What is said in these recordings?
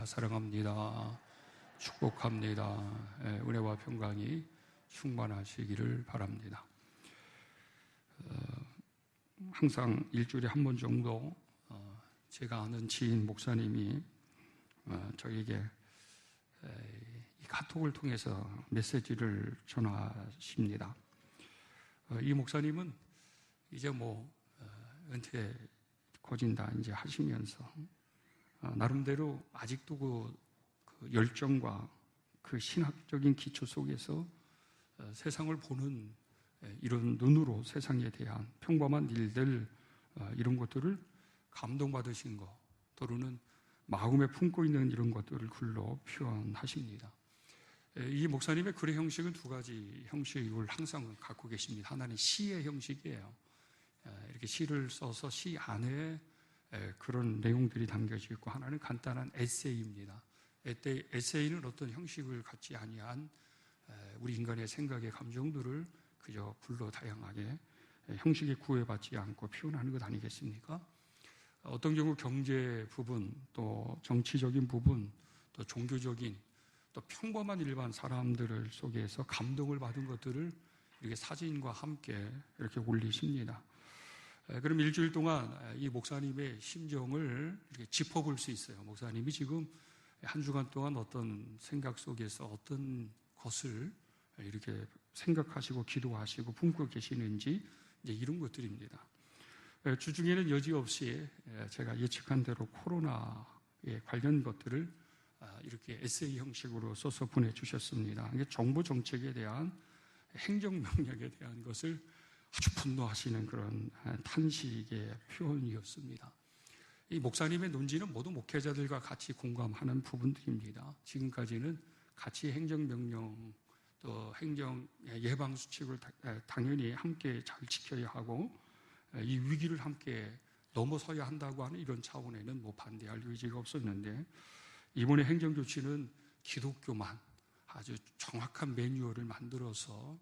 사랑합니다. 축복합니다. 은혜와 평강이 충만하시기를 바랍니다. 항상 일주일에 한 번 정도 제가 아는 지인 목사님이 저에게 이 카톡을 통해서 메시지를 전하십니다. 이 목사님은 이제 은퇴 거진다 이제 하시면서 나름대로 아직도 그 열정과 그 신학적인 기초 속에서 세상을 보는 이런 눈으로 세상에 대한 평범한 일들 이런 것들을 감동받으신 것 또는 마음에 품고 있는 이런 것들을 글로 표현하십니다. 이 목사님의 글의 형식은 두 가지 형식을 항상 갖고 계십니다. 하나는 시의 형식이에요. 이렇게 시를 써서 시 안에 그런 내용들이 담겨져 있고, 하나는 간단한 에세이입니다. 에세이는 어떤 형식을 갖지 아니한 우리 인간의 생각의 감정들을 그저 글로 다양하게 형식에 구애받지 않고 표현하는 것 아니겠습니까? 어떤 경우 경제 부분, 또 정치적인 부분, 또 종교적인, 또 평범한 일반 사람들을 속에서 감동을 받은 것들을 이렇게 사진과 함께 이렇게 올리십니다. 그럼 일주일 동안 이 목사님의 심정을 이렇게 짚어볼 수 있어요. 목사님이 지금 한 주간 동안 어떤 생각 속에서 어떤 것을 이렇게 생각하시고 기도하시고 품고 계시는지 이제 이런 것들입니다. 주중에는 여지없이 제가 예측한 대로 코로나에 관련 것들을 이렇게 에세이 형식으로 써서 보내주셨습니다. 이게 정부 정책에 대한 행정명령에 대한 것을 아주 분노하시는 그런 탄식의 표현이었습니다. 이 목사님의 논지는 모두 목회자들과 같이 공감하는 부분들입니다. 지금까지는 같이 행정명령 또 행정 예방수칙을 당연히 함께 잘 지켜야 하고 이 위기를 함께 넘어서야 한다고 하는 이런 차원에는 반대할 의지가 없었는데, 이번에 행정조치는 기독교만 아주 정확한 매뉴얼을 만들어서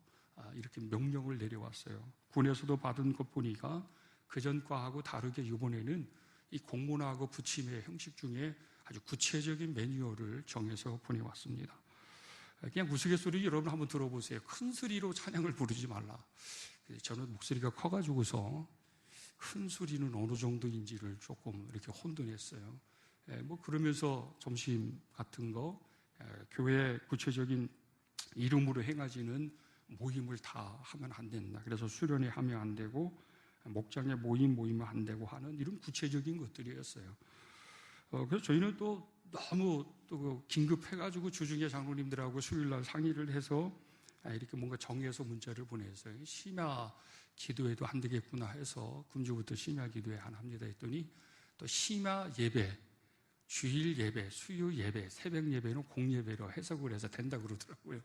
이렇게 명령을 내려왔어요. 군에서도 받은 것 보니까 그전 과하고 다르게 이번에는 이 공문하고 부침의 형식 중에 아주 구체적인 매뉴얼을 정해서 보내왔습니다. 그냥 우스갯소리 여러분 한번 들어보세요. 큰 소리로 찬양을 부르지 말라. 저는 목소리가 커가지고서 큰 소리는 어느 정도인지를 조금 이렇게 혼돈했어요. 그러면서 점심 같은 거, 교회 구체적인 이름으로 행하지는 모임을 다 하면 안 된다. 그래서 수련회 하면 안 되고, 목장에 모이면 안 되고 하는 이런 구체적인 것들이었어요. 그래서 저희는 또 너무 또 긴급해가지고 주중에 장로님들하고 수요일날 상의를 해서 이렇게 뭔가 정해서 문자를 보내서요. 심야 기도회도 안 되겠구나 해서 금주부터 심야 기도회 하나 합니다 했더니, 또 심야 예배, 주일 예배, 수요 예배, 새벽 예배는 공예배로 해석을 해서 된다 그러더라고요.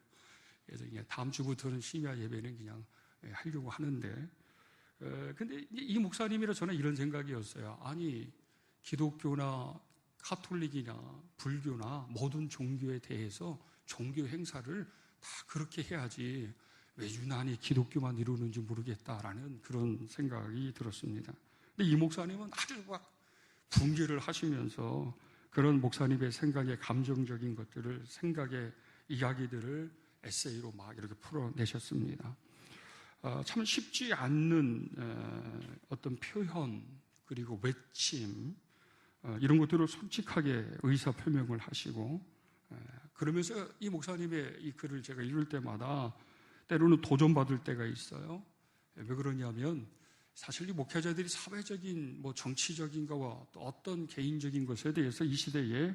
그래서 그냥 다음 주부터는 심야 예배는 그냥 하려고 하는데, 근데 이 목사님이라 저는 이런 생각이었어요. 아니, 기독교나 카톨릭이나 불교나 모든 종교에 대해서 종교 행사를 다 그렇게 해야지 왜 유난히 기독교만 이루는지 모르겠다라는 그런 생각이 들었습니다. 근데 이 목사님은 아주 막 분개를 하시면서 그런 목사님의 생각의 감정적인 것들을, 생각의 이야기들을 에세이로 막 이렇게 풀어내셨습니다. 참 쉽지 않는 어떤 표현 그리고 외침 이런 것들을 솔직하게 의사 표명을 하시고, 그러면서 이 목사님의 이 글을 제가 읽을 때마다 때로는 도전받을 때가 있어요. 왜 그러냐면 사실 이 목회자들이 사회적인 정치적인 거와 또 어떤 개인적인 것에 대해서 이 시대에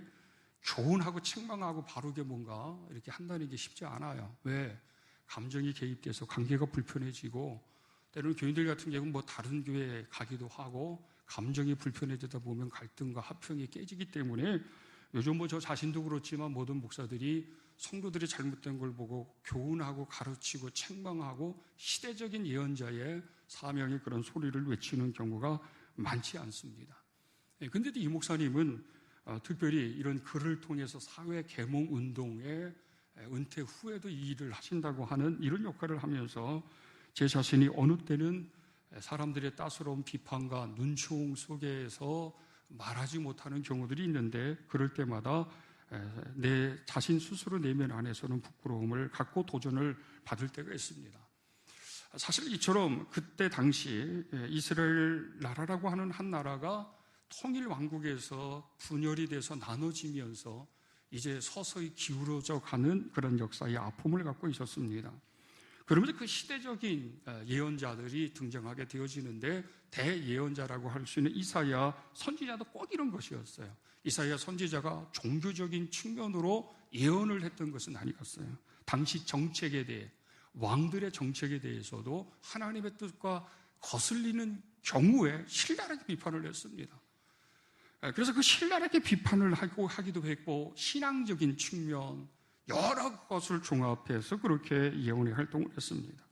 조언하고 책망하고 바르게 뭔가 이렇게 한다는 게 쉽지 않아요. 왜? 감정이 개입돼서 관계가 불편해지고, 때로는 교인들 같은 경우는 다른 교회에 가기도 하고 감정이 불편해지다 보면 갈등과 화평이 깨지기 때문에 요즘 저 자신도 그렇지만 모든 목사들이 성도들이 잘못된 걸 보고 교훈하고 가르치고 책망하고 시대적인 예언자의 사명의 그런 소리를 외치는 경우가 많지 않습니다. 그런데 이 목사님은 특별히 이런 글을 통해서 사회 계몽 운동에 은퇴 후에도 이 일을 하신다고 하는 이런 역할을 하면서 제 자신이 어느 때는 사람들의 따스러운 비판과 눈총 속에서 말하지 못하는 경우들이 있는데, 그럴 때마다 내 자신 스스로 내면 안에서는 부끄러움을 갖고 도전을 받을 때가 있습니다. 사실 이처럼 그때 당시 이스라엘 나라라고 하는 한 나라가 통일 왕국에서 분열이 돼서 나눠지면서 이제 서서히 기울어져 가는 그런 역사의 아픔을 갖고 있었습니다. 그러면서 그 시대적인 예언자들이 등장하게 되어지는데 대예언자라고 할 수 있는 이사야 선지자도 꼭 이런 것이었어요. 이사야 선지자가 종교적인 측면으로 예언을 했던 것은 아니었어요. 당시 정책에 대해, 왕들의 정책에 대해서도 하나님의 뜻과 거슬리는 경우에 신랄하게 비판을 했습니다. 그래서 그 신랄하게 비판을 하기도 했고, 신앙적인 측면 여러 것을 종합해서 그렇게 예언의 활동을 했습니다.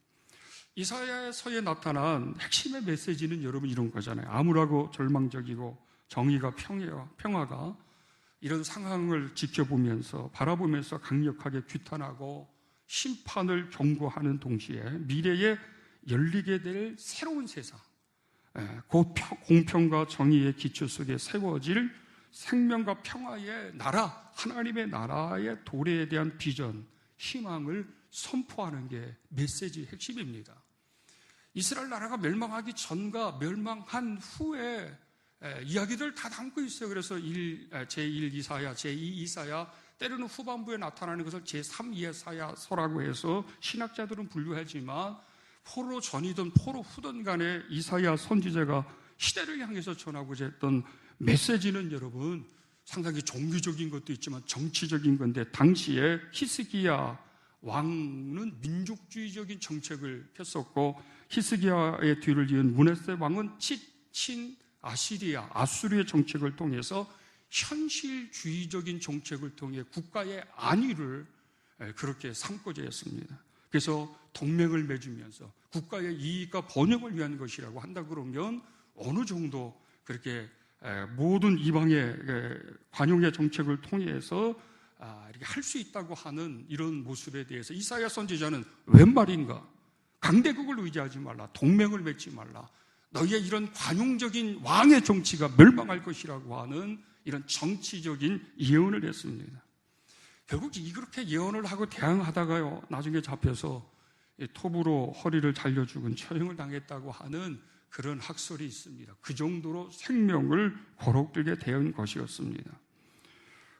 이사야서에 나타난 핵심의 메시지는 여러분 이런 거잖아요. 암울하고 절망적이고 정의가 평화가 이런 상황을 지켜보면서 바라보면서 강력하게 규탄하고 심판을 경고하는 동시에 미래에 열리게 될 새로운 세상, 공평과 정의의 기초 속에 세워질 생명과 평화의 나라, 하나님의 나라의 도래에 대한 비전, 희망을 선포하는 게 메시지의 핵심입니다. 이스라엘 나라가 멸망하기 전과 멸망한 후에 이야기들 다 담고 있어요. 그래서 제1 이사야, 제2 이사야, 때로는 후반부에 나타나는 것을 제3 이사야서라고 해서 신학자들은 분류하지만 포로 전이든 포로 후든 간에 이사야 선지자가 시대를 향해서 전하고자 했던 메시지는 여러분 상당히 종교적인 것도 있지만 정치적인 건데, 당시에 히스기야 왕은 민족주의적인 정책을 폈었고 히스기야의 뒤를 이은 므낫세 왕은 친 아수리의 정책을 통해서 현실주의적인 정책을 통해 국가의 안위를 그렇게 삼고자 했습니다. 그래서 동맹을 맺으면서 국가의 이익과 번영을 위한 것이라고 한다 그러면 어느 정도 그렇게 모든 이방의 관용의 정책을 통해서 이렇게 할 수 있다고 하는 이런 모습에 대해서 이사야 선지자는 웬 말인가? 강대국을 의지하지 말라. 동맹을 맺지 말라. 너희의 이런 관용적인 왕의 정치가 멸망할 것이라고 하는 이런 정치적인 예언을 했습니다. 결국 이렇게 예언을 하고 대항하다가요, 나중에 잡혀서 톱으로 허리를 잘려 죽은 처형을 당했다고 하는 그런 학설이 있습니다. 그 정도로 생명을 거룩들게 된 것이었습니다.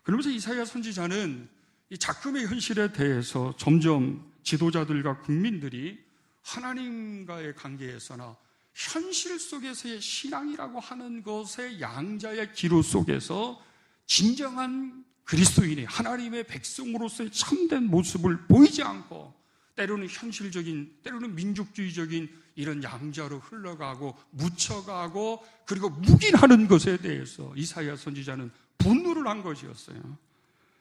그러면서 이사야 선지자는 이 작금의 현실에 대해서 점점 지도자들과 국민들이 하나님과의 관계에서나 현실 속에서의 신앙이라고 하는 것의 양자의 기로 속에서 진정한 그리스도인이 하나님의 백성으로서의 참된 모습을 보이지 않고 때로는 현실적인, 때로는 민족주의적인 이런 양자로 흘러가고 묻혀가고 그리고 묵인하는 것에 대해서 이사야 선지자는 분노를 한 것이었어요.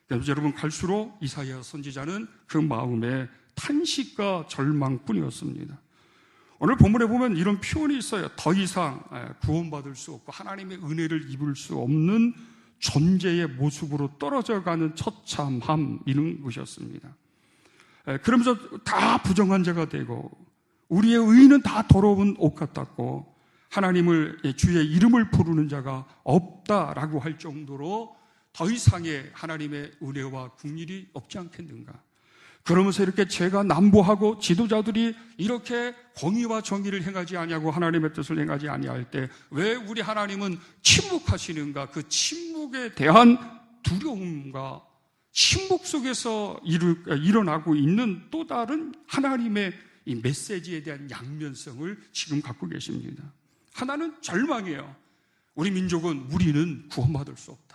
그래서 여러분 갈수록 이사야 선지자는 그 마음에 탄식과 절망뿐이었습니다. 오늘 본문에 보면 이런 표현이 있어요. 더 이상 구원받을 수 없고 하나님의 은혜를 입을 수 없는 존재의 모습으로 떨어져가는 처참함, 이런 것이었습니다. 그러면서 다 부정한 자가 되고 우리의 의는 다 더러운 옷 같았고 하나님을 주의 이름을 부르는 자가 없다라고 할 정도로 더 이상의 하나님의 은혜와 긍휼이 없지 않겠는가. 그러면서 이렇게 죄가 난무하고 지도자들이 이렇게 공의와 정의를 행하지 아니하고 하나님의 뜻을 행하지 아니할 때 왜 우리 하나님은 침묵하시는가. 그 침묵에 대한 두려움과 침묵 속에서 일어나고 있는 또 다른 하나님의 이 메시지에 대한 양면성을 지금 갖고 계십니다. 하나는 절망이에요. 우리 민족은 우리는 구원받을 수 없다.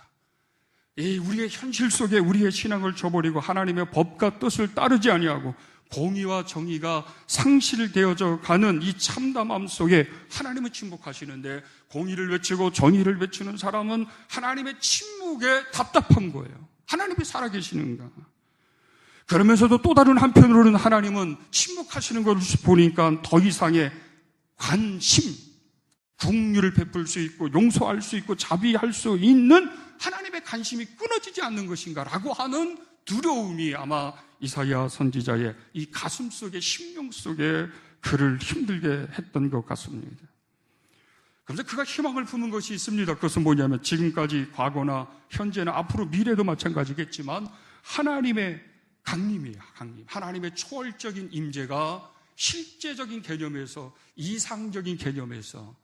우리의 현실 속에 우리의 신앙을 저버리고 하나님의 법과 뜻을 따르지 아니하고 공의와 정의가 상실되어져 가는 이 참담함 속에 하나님은 침묵하시는데 공의를 외치고 정의를 외치는 사람은 하나님의 침묵에 답답한 거예요. 하나님이 살아계시는가. 그러면서도 또 다른 한편으로는 하나님은 침묵하시는 것을 보니까 더 이상의 관심, 긍휼을 베풀 수 있고 용서할 수 있고 자비할 수 있는 하나님의 관심이 끊어지지 않는 것인가라고 하는 두려움이 아마 이사야 선지자의 이 가슴 속에 심령 속에 그를 힘들게 했던 것 같습니다. 그런데 그가 희망을 품은 것이 있습니다. 그것은 뭐냐면 지금까지 과거나 현재나 앞으로 미래도 마찬가지겠지만 하나님의 강림이에요. 강림. 하나님의 초월적인 임재가 실제적인 개념에서, 이상적인 개념에서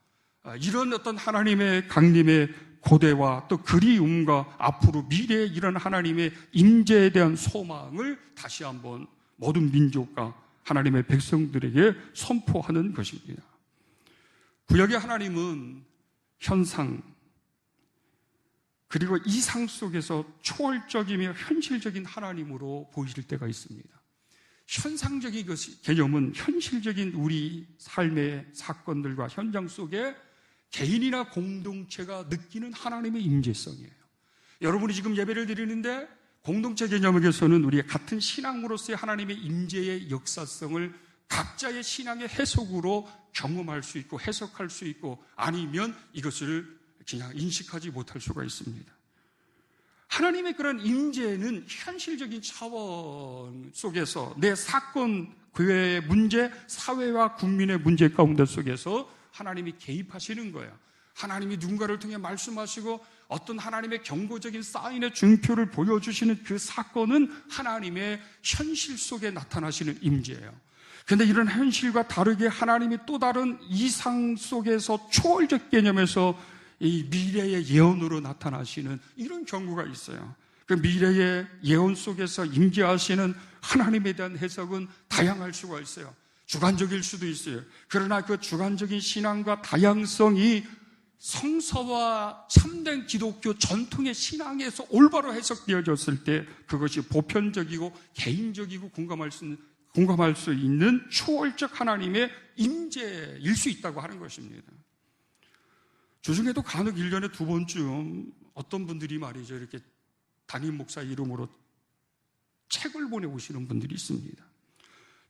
이런 어떤 하나님의 강림의 고대와 또 그리움과 앞으로 미래에 이런 하나님의 임재에 대한 소망을 다시 한번 모든 민족과 하나님의 백성들에게 선포하는 것입니다. 구약의 하나님은 현상 그리고 이상 속에서 초월적이며 현실적인 하나님으로 보이실 때가 있습니다. 현상적인 개념은 현실적인 우리 삶의 사건들과 현장 속에 개인이나 공동체가 느끼는 하나님의 임재성이에요. 여러분이 지금 예배를 드리는데 공동체 개념에서는 우리의 같은 신앙으로서의 하나님의 임재의 역사성을 각자의 신앙의 해석으로 경험할 수 있고 해석할 수 있고 아니면 이것을 그냥 인식하지 못할 수가 있습니다. 하나님의 그런 임재는 현실적인 차원 속에서 내 사건, 교회의 문제, 사회와 국민의 문제 가운데 속에서 하나님이 개입하시는 거예요. 하나님이 누군가를 통해 말씀하시고 어떤 하나님의 경고적인 사인의 증표를 보여주시는 그 사건은 하나님의 현실 속에 나타나시는 임재예요. 그런데 이런 현실과 다르게 하나님이 또 다른 이상 속에서 초월적 개념에서 이 미래의 예언으로 나타나시는 이런 경우가 있어요. 그 미래의 예언 속에서 임재하시는 하나님에 대한 해석은 다양할 수가 있어요. 주관적일 수도 있어요. 그러나 그 주관적인 신앙과 다양성이 성서와 참된 기독교 전통의 신앙에서 올바로 해석되어졌을 때 그것이 보편적이고 개인적이고 공감할 수 있는 초월적 하나님의 임재일 수 있다고 하는 것입니다. 주중에도 간혹 1년에 2번쯤 어떤 분들이 말이죠, 이렇게 담임 목사 이름으로 책을 보내오시는 분들이 있습니다.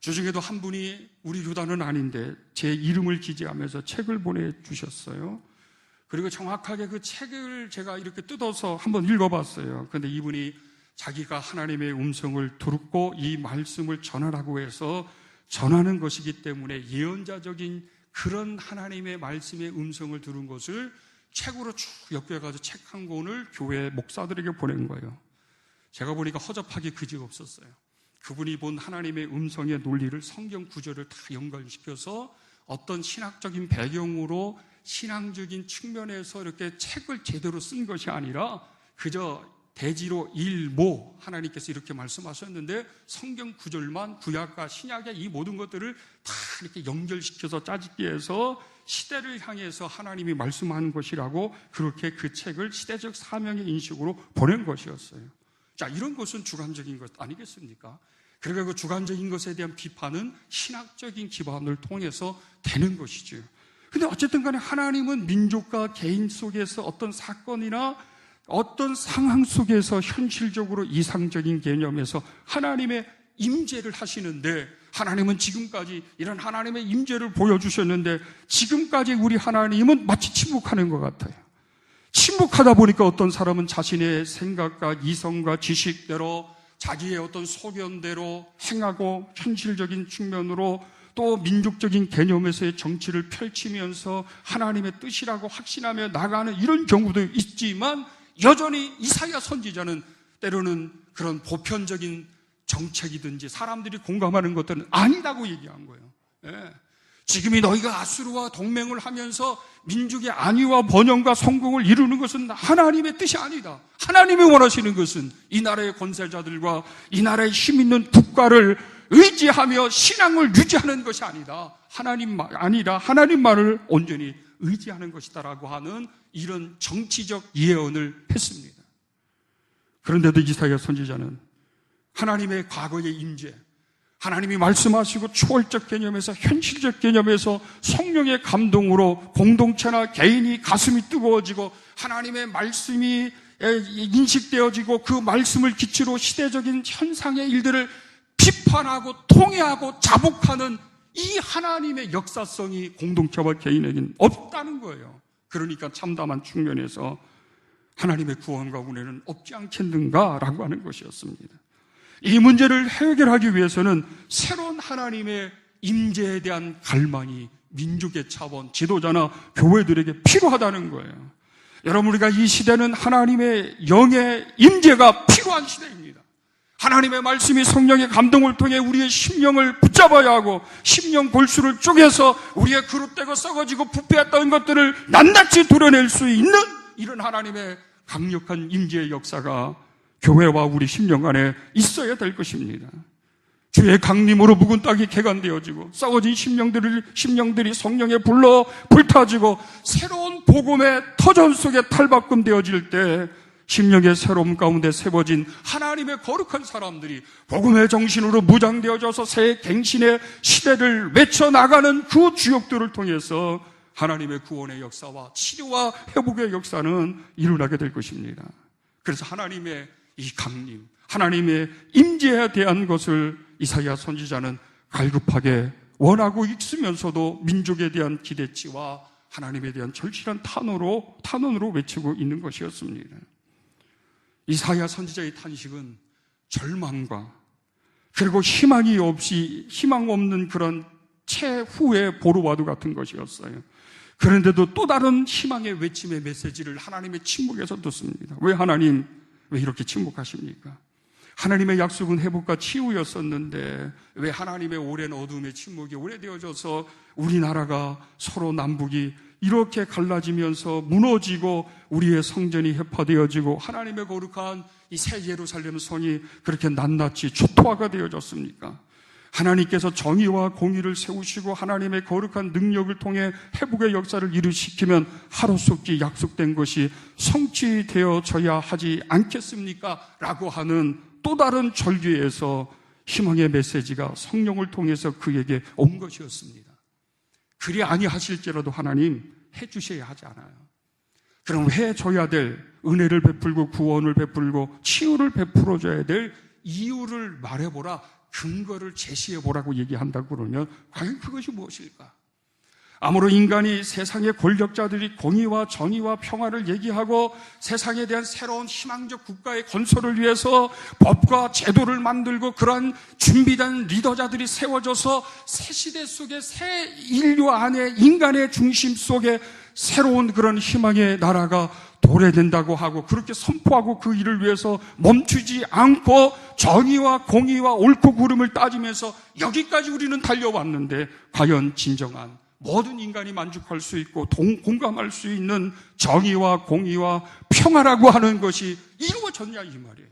주중에도 한 분이 우리 교단은 아닌데 제 이름을 기재하면서 책을 보내주셨어요. 그리고 정확하게 그 책을 제가 이렇게 뜯어서 한번 읽어봤어요. 그런데 이분이 자기가 하나님의 음성을 듣고 이 말씀을 전하라고 해서 전하는 것이기 때문에 예언자적인 그런 하나님의 말씀의 음성을 들은 것을 책으로 쭉 엮여가지고 책 한 권을 교회 목사들에게 보낸 거예요. 제가 보니까 허접하게 그지없었어요. 그분이 본 하나님의 음성의 논리를 성경 구절을 다 연관시켜서 어떤 신학적인 배경으로 신앙적인 측면에서 이렇게 책을 제대로 쓴 것이 아니라 그저 대지로 일모 하나님께서 이렇게 말씀하셨는데 성경 구절만 구약과 신약의 이 모든 것들을 다 이렇게 연결시켜서 짜집기 해서 시대를 향해서 하나님이 말씀하는 것이라고 그렇게 그 책을 시대적 사명의 인식으로 보낸 것이었어요. 자, 이런 것은 주관적인 것 아니겠습니까? 그러니까 그 주관적인 것에 대한 비판은 신학적인 기반을 통해서 되는 것이죠. 근데 어쨌든 간에 하나님은 민족과 개인 속에서 어떤 사건이나 어떤 상황 속에서 현실적으로 이상적인 개념에서 하나님의 임재를 하시는데 하나님은 지금까지 이런 하나님의 임재를 보여주셨는데 지금까지 우리 하나님은 마치 침묵하는 것 같아요. 침묵하다 보니까 어떤 사람은 자신의 생각과 이성과 지식대로 자기의 어떤 소견대로 행하고 현실적인 측면으로 또 민족적인 개념에서의 정치를 펼치면서 하나님의 뜻이라고 확신하며 나가는 이런 경우도 있지만 여전히 이사야 선지자는 때로는 그런 보편적인 정책이든지 사람들이 공감하는 것들은 아니라고 얘기한 거예요. 예. 지금이 너희가 아수르와 동맹을 하면서 민족의 안위와 번영과 성공을 이루는 것은 하나님의 뜻이 아니다. 하나님이 원하시는 것은 이 나라의 권세자들과 이 나라의 힘 있는 국가를 의지하며 신앙을 유지하는 것이 아니다. 하나님 말을 온전히 의지하는 것이다라고 하는 이런 정치적 예언을 했습니다. 그런데도 이사야 선지자는 하나님의 과거의 임재, 하나님이 말씀하시고 초월적 개념에서 현실적 개념에서 성령의 감동으로 공동체나 개인이 가슴이 뜨거워지고 하나님의 말씀이 인식되어지고 그 말씀을 기초로 시대적인 현상의 일들을 비판하고 통회하고 자복하는 이 하나님의 역사성이 공동체와 개인에게는 없다는 거예요. 그러니까 참담한 측면에서 하나님의 구원과 은혜는 없지 않겠는가라고 하는 것이었습니다. 이 문제를 해결하기 위해서는 새로운 하나님의 임재에 대한 갈망이 민족의 차원, 지도자나 교회들에게 필요하다는 거예요. 여러분, 우리가 이 시대는 하나님의 영의 임재가 필요한 시대입니다. 하나님의 말씀이 성령의 감동을 통해 우리의 심령을 붙잡아야 하고, 심령 골수를 쪼개서 우리의 그릇되고 썩어지고 부패했던 것들을 낱낱이 드러낼 수 있는 이런 하나님의 강력한 임재의 역사가 교회와 우리 심령 안에 있어야 될 것입니다. 주의 강림으로 묵은 땅이 개간되어지고 썩어진 심령들이 성령에 불러 불타지고 새로운 복음의 터전 속에 탈바꿈되어질 때 심령의 새로움 가운데 세워진 하나님의 거룩한 사람들이 복음의 정신으로 무장되어져서 새 갱신의 시대를 외쳐나가는 그 주역들을 통해서 하나님의 구원의 역사와 치료와 회복의 역사는 일어나게 될 것입니다. 그래서 하나님의 이 강림, 하나님의 임재에 대한 것을 이사야 선지자는 갈급하게 원하고 있으면서도 민족에 대한 기대치와 하나님에 대한 절실한 탄원으로 외치고 있는 것이었습니다. 이사야 선지자의 탄식은 절망과 그리고 희망 없는 그런 최후의 보루와도 같은 것이었어요. 그런데도 또 다른 희망의 외침의 메시지를 하나님의 침묵에서 듣습니다. 왜 하나님, 왜 이렇게 침묵하십니까? 하나님의 약속은 회복과 치유였었는데 왜 하나님의 오랜 어둠의 침묵이 오래되어져서 우리나라가 서로 남북이 이렇게 갈라지면서 무너지고 우리의 성전이 해파되어지고 하나님의 거룩한 이 새 예루살렘 성이 그렇게 낱낱이 초토화가 되어졌습니까? 하나님께서 정의와 공의를 세우시고 하나님의 거룩한 능력을 통해 회복의 역사를 이루시키면 하루속히 약속된 것이 성취되어져야 하지 않겠습니까? 라고 하는 또 다른 절규에서 희망의 메시지가 성령을 통해서 그에게 온 것이었습니다. 그리 아니하실지라도 하나님 해주셔야 하지 않아요. 그럼 해줘야 될 은혜를 베풀고 구원을 베풀고 치유를 베풀어줘야 될 이유를 말해보라, 근거를 제시해보라고 얘기한다고 그러면 과연 그것이 무엇일까? 아무로 인간이 세상의 권력자들이 공의와 정의와 평화를 얘기하고 세상에 대한 새로운 희망적 국가의 건설을 위해서 법과 제도를 만들고 그러한 준비된 리더자들이 세워져서 새 시대 속에 새 인류 안에 인간의 중심 속에 새로운 그런 희망의 나라가 도래된다고 하고 그렇게 선포하고 그 일을 위해서 멈추지 않고 정의와 공의와 옳고 그름을 따지면서 여기까지 우리는 달려왔는데 과연 진정한 모든 인간이 만족할 수 있고 공감할 수 있는 정의와 공의와 평화라고 하는 것이 이루어졌냐 이 말이에요.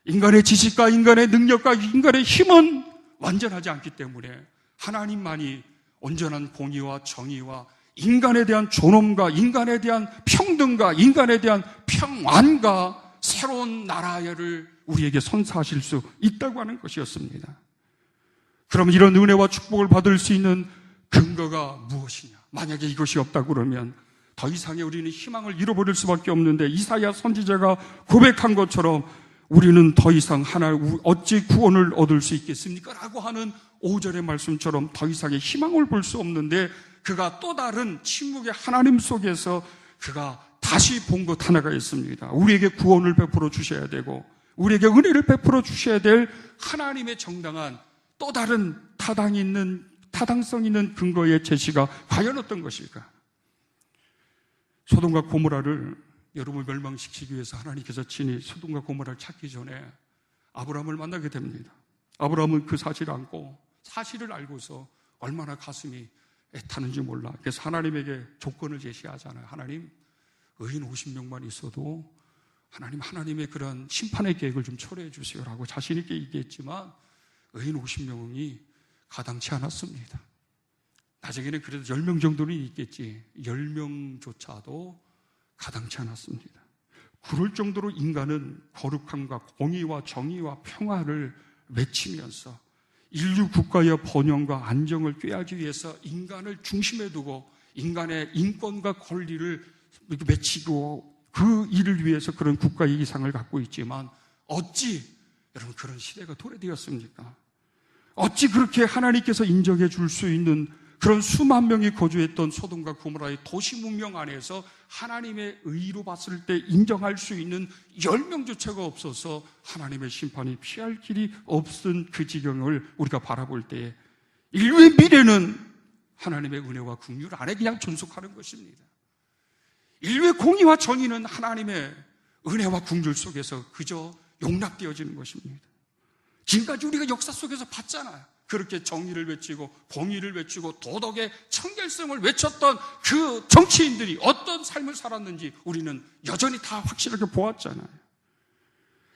인간의 지식과 인간의 능력과 인간의 힘은 완전하지 않기 때문에 하나님만이 온전한 공의와 정의와 인간에 대한 존엄과 인간에 대한 평등과 인간에 대한 평안과 새로운 나라를 우리에게 선사하실 수 있다고 하는 것이었습니다. 그럼 이런 은혜와 축복을 받을 수 있는 근거가 무엇이냐? 만약에 이것이 없다고 그러면 더 이상의 우리는 희망을 잃어버릴 수밖에 없는데 이사야 선지자가 고백한 것처럼 우리는 더 이상 어찌 구원을 얻을 수 있겠습니까? 라고 하는 5절의 말씀처럼 더 이상의 희망을 볼 수 없는데 그가 또 다른 침묵의 하나님 속에서 그가 다시 본 것 하나가 있습니다. 우리에게 구원을 베풀어 주셔야 되고 우리에게 은혜를 베풀어 주셔야 될 하나님의 정당한 또 다른 타당성 있는 근거의 제시가 과연 어떤 것일까? 소돔과 고모라를 여러분 멸망시키기 위해서 하나님께서 친히 소돔과 고모라를 찾기 전에 아브라함을 만나게 됩니다. 아브라함은 그 사실을 알고서 얼마나 가슴이 애타는지 몰라. 그래서 하나님에게 조건을 제시하잖아요. 하나님, 의인 50명만 있어도 하나님의 그런 심판의 계획을 좀 초래해 주세요라고 자신 있게 얘기했지만 의인 50명이 가당치 않았습니다. 나중에는 그래도 10명 정도는 있겠지. 10명조차도 가당치 않았습니다. 그럴 정도로 인간은 거룩함과 공의와 정의와 평화를 외치면서 인류 국가의 번영과 안정을 꾀하기 위해서 인간을 중심에 두고 인간의 인권과 권리를 외치고 그 일을 위해서 그런 국가의 이상을 갖고 있지만 어찌 여러분 그런 시대가 도래되었습니까? 어찌 그렇게 하나님께서 인정해 줄 수 있는 그런 수만 명이 거주했던 소돔과 고모라의 도시 문명 안에서 하나님의 의로 봤을 때 인정할 수 있는 10명조차가 없어서 하나님의 심판이 피할 길이 없은 그 지경을 우리가 바라볼 때에 인류의 미래는 하나님의 은혜와 긍휼 안에 그냥 존속하는 것입니다. 인류의 공의와 정의는 하나님의 은혜와 긍휼 속에서 그저 용납되어지는 것입니다. 지금까지 우리가 역사 속에서 봤잖아요. 그렇게 정의를 외치고 공의를 외치고 도덕의 청결성을 외쳤던 그 정치인들이 어떤 삶을 살았는지 우리는 여전히 다 확실하게 보았잖아요.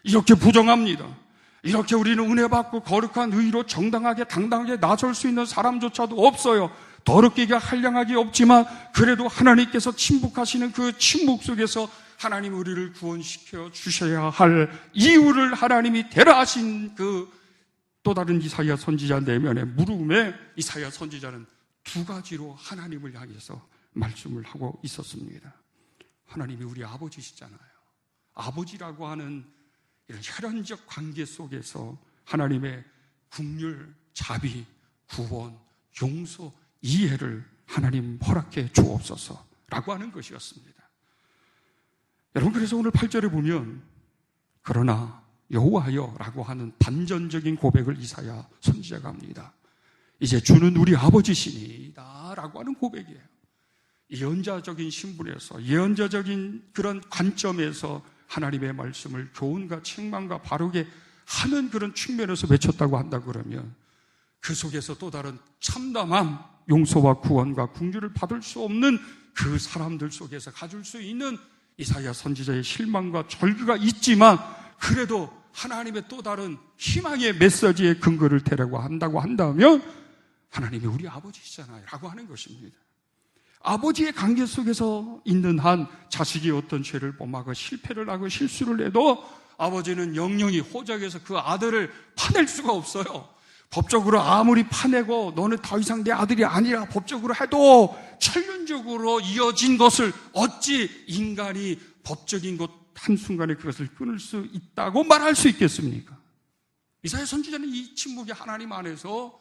이렇게 부정합니다. 이렇게 우리는 은혜 받고 거룩한 의로 정당하게 당당하게 나설 수 있는 사람조차도 없어요. 더럽게 한량하기 없지만 그래도 하나님께서 침묵하시는 그 침묵 속에서 하나님 우리를 구원시켜 주셔야 할 이유를 하나님이 대라 하신 그 또 다른 이사야 선지자 내면의 물음에 이사야 선지자는 두 가지로 하나님을 향해서 말씀을 하고 있었습니다. 하나님이 우리 아버지시잖아요. 아버지라고 하는 이런 혈연적 관계 속에서 하나님의 긍휼, 자비, 구원, 용서, 이해를 하나님 허락해 주옵소서라고 하는 것이었습니다. 여러분, 그래서 오늘 8절에 보면 그러나 여호와여라고 하는 반전적인 고백을 이사야 선지자가 합니다. 이제 주는 우리 아버지시니다 라고 하는 고백이에요. 예언자적인 신분에서 예언자적인 그런 관점에서 하나님의 말씀을 교훈과 책망과 바르게 하는 그런 측면에서 외쳤다고 한다 그러면 그 속에서 또 다른 참담한 용서와 구원과 긍휼을 받을 수 없는 그 사람들 속에서 가질 수 있는 이사야 선지자의 실망과 절규가 있지만 그래도 하나님의 또 다른 희망의 메시지의 근거를 대라고 한다고 한다면 하나님이 우리 아버지시잖아요 라고 하는 것입니다. 아버지의 관계 속에서 있는 한 자식이 어떤 죄를 범하고 실패를 하고 실수를 해도 아버지는 영영이 호적에서 그 아들을 파낼 수가 없어요. 법적으로 아무리 파내고 너는 더 이상 내 아들이 아니라 법적으로 해도 천륜적으로 이어진 것을 어찌 인간이 법적인 것 한순간에 그것을 끊을 수 있다고 말할 수 있겠습니까? 이사야 선지자는 이 침묵의 하나님 안에서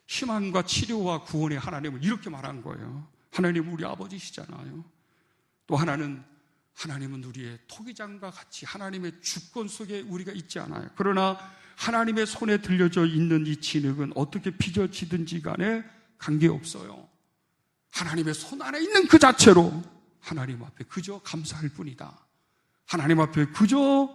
희망과 치료와 구원의 하나님을 이렇게 말한 거예요. 하나님은 우리 아버지시잖아요. 또 하나님은 우리의 토기장과 같이 하나님의 주권 속에 우리가 있지 않아요. 그러나 하나님의 손에 들려져 있는 이 진흙은 어떻게 빚어지든지 간에 관계없어요. 하나님의 손 안에 있는 그 자체로 하나님 앞에 그저 감사할 뿐이다. 하나님 앞에 그저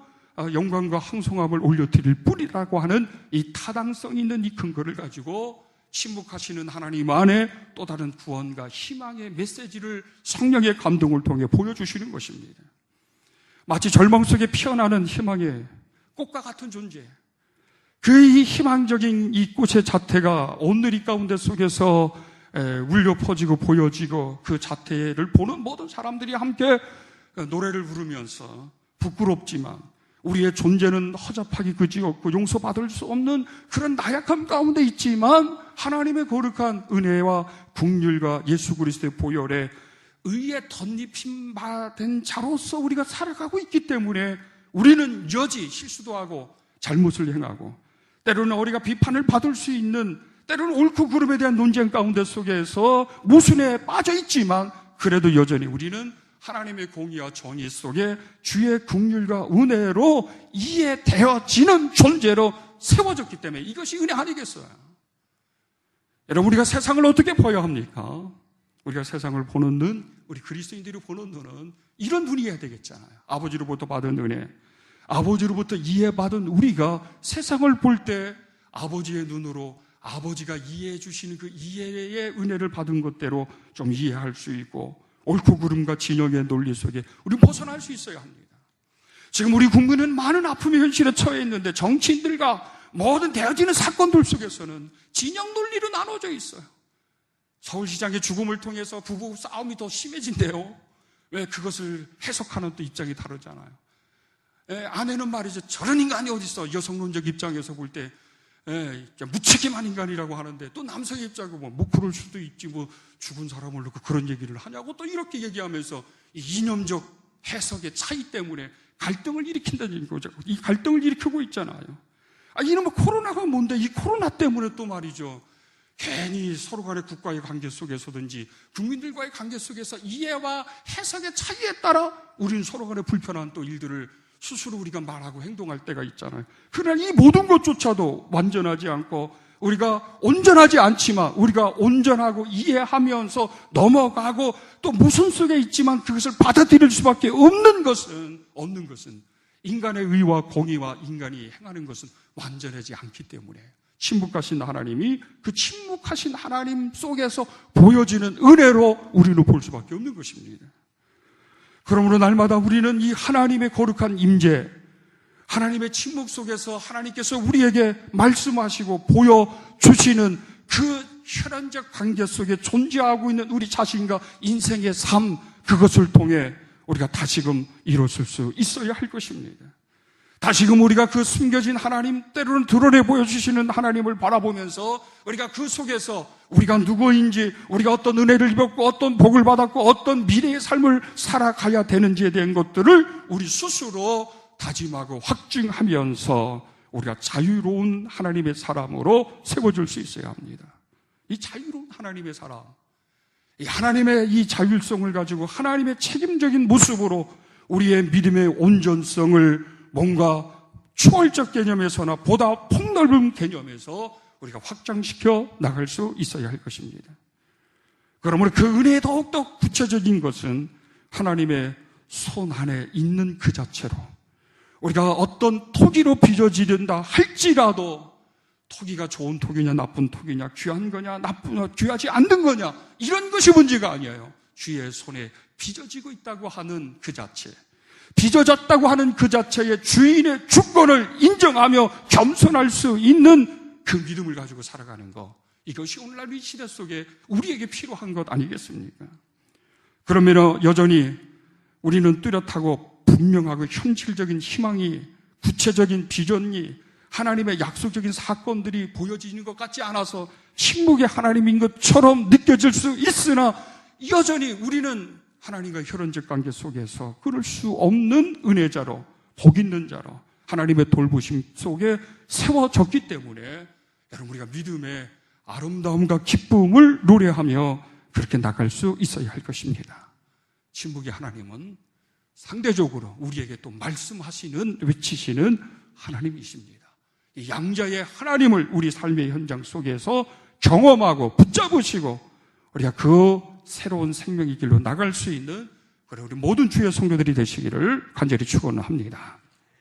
영광과 황송함을 올려드릴 뿐이라고 하는 이 타당성 있는 이 근거를 가지고 침묵하시는 하나님 안에 또 다른 구원과 희망의 메시지를 성령의 감동을 통해 보여주시는 것입니다. 마치 절망 속에 피어나는 희망의 꽃과 같은 존재, 그 이 희망적인 이 꽃의 자태가 온누리 가운데 속에서 울려 퍼지고 보여지고 그 자태를 보는 모든 사람들이 함께 노래를 부르면서 부끄럽지만 우리의 존재는 허접하기 그지없고 용서받을 수 없는 그런 나약함 가운데 있지만 하나님의 거룩한 은혜와 긍휼과 예수 그리스도의 보혈에 의에 덧입힌 받은 자로서 우리가 살아가고 있기 때문에 우리는 여지 실수도 하고 잘못을 행하고 때로는 우리가 비판을 받을 수 있는 때로는 옳고 그름에 대한 논쟁 가운데 속에서 모순에 빠져 있지만 그래도 여전히 우리는 하나님의 공의와 정의 속에 주의 긍휼과 은혜로 이해되어지는 존재로 세워졌기 때문에 이것이 은혜 아니겠어요? 여러분, 우리가 세상을 어떻게 봐야 합니까? 우리가 세상을 보는 눈, 우리 그리스도인들이 보는 눈은 이런 눈이어야 되겠잖아요. 아버지로부터 받은 은혜, 아버지로부터 이해받은 우리가 세상을 볼 때 아버지의 눈으로 아버지가 이해해 주시는 그 이해의 은혜를 받은 것대로 좀 이해할 수 있고 옳고 그름과 진영의 논리 속에 우리 벗어날 수 있어야 합니다. 지금 우리 국민은 많은 아픔의 현실에 처해 있는데 정치인들과 모든 되어지는 사건들 속에서는 진영 논리로 나눠져 있어요. 서울시장의 죽음을 통해서 부부 싸움이 더 심해진대요. 왜? 그것을 해석하는 또 입장이 다르잖아요. 아내는 말이죠. 저런 인간이 어딨어. 여성론적 입장에서 볼 때 무책임한 인간이라고 하는데 또 남성의 입장으로 뭐 그럴 수도 있지 뭐 죽은 사람을 놓고 그런 얘기를 하냐고 또 이렇게 얘기하면서 이 이념적 해석의 차이 때문에 갈등을 일으킨다는 거죠. 이 갈등을 일으키고 있잖아요. 이놈의 코로나가 뭔데 이 코로나 때문에 또 말이죠. 괜히 서로 간의 국가의 관계 속에서든지 국민들과의 관계 속에서 이해와 해석의 차이에 따라 우리는 서로 간의 불편한 또 일들을 스스로 우리가 말하고 행동할 때가 있잖아요. 그러나 이 모든 것조차도 완전하지 않고 우리가 온전하지 않지만 우리가 온전하고 이해하면서 넘어가고 또 모순 속에 있지만 그것을 받아들일 수밖에 없는 것은 인간의 의와 공의와 인간이 행하는 것은 완전하지 않기 때문에 침묵하신 하나님이 그 침묵하신 하나님 속에서 보여지는 은혜로 우리는 볼 수밖에 없는 것입니다. 그러므로 날마다 우리는 이 하나님의 거룩한 임재, 하나님의 침묵 속에서 하나님께서 우리에게 말씀하시고 보여주시는 그 혈연적 관계 속에 존재하고 있는 우리 자신과 인생의 삶, 그것을 통해 우리가 다시금 이뤘을 수 있어야 할 것입니다. 다시금 우리가 그 숨겨진 하나님, 때로는 드러내 보여주시는 하나님을 바라보면서 우리가 그 속에서 우리가 누구인지, 우리가 어떤 은혜를 입었고 어떤 복을 받았고 어떤 미래의 삶을 살아가야 되는지에 대한 것들을 우리 스스로 다짐하고 확증하면서 우리가 자유로운 하나님의 사람으로 세워줄 수 있어야 합니다. 이 자유로운 하나님의 사람, 이 하나님의 이 자율성을 가지고 하나님의 책임적인 모습으로 우리의 믿음의 온전성을 뭔가 초월적 개념에서나 보다 폭넓은 개념에서 우리가 확장시켜 나갈 수 있어야 할 것입니다. 그러므로 그 은혜의 더욱더 구체적인 것은 하나님의 손 안에 있는 그 자체로 우리가 어떤 토기로 빚어지는다 할지라도 토기가 좋은 토기냐 나쁜 토기냐 귀한 거냐 귀하지 않는 거냐 이런 것이 문제가 아니에요. 주의 손에 빚어지고 있다고 하는 그 자체, 빚어졌다고 하는 그 자체의 주인의 주권을 인정하며 겸손할 수 있는 그 믿음을 가지고 살아가는 것, 이것이 오늘날 이 시대 속에 우리에게 필요한 것 아니겠습니까? 그러면 여전히 우리는 뚜렷하고 분명하고 현실적인 희망이, 구체적인 비전이, 하나님의 약속적인 사건들이 보여지는 것 같지 않아서 침묵의 하나님인 것처럼 느껴질 수 있으나 여전히 우리는 하나님과 혈연적 관계 속에서 그럴 수 없는 은혜자로, 복 있는 자로 하나님의 돌보심 속에 세워졌기 때문에 여러분 우리가 믿음의 아름다움과 기쁨을 노래하며 그렇게 나갈 수 있어야 할 것입니다. 침묵의 하나님은 상대적으로 우리에게 또 말씀하시는, 외치시는 하나님이십니다. 이 양자의 하나님을 우리 삶의 현장 속에서 경험하고 붙잡으시고 우리가 그 새로운 생명의 길로 나갈 수 있는 우리 모든 주의 성도들이 되시기를 간절히 축원합니다.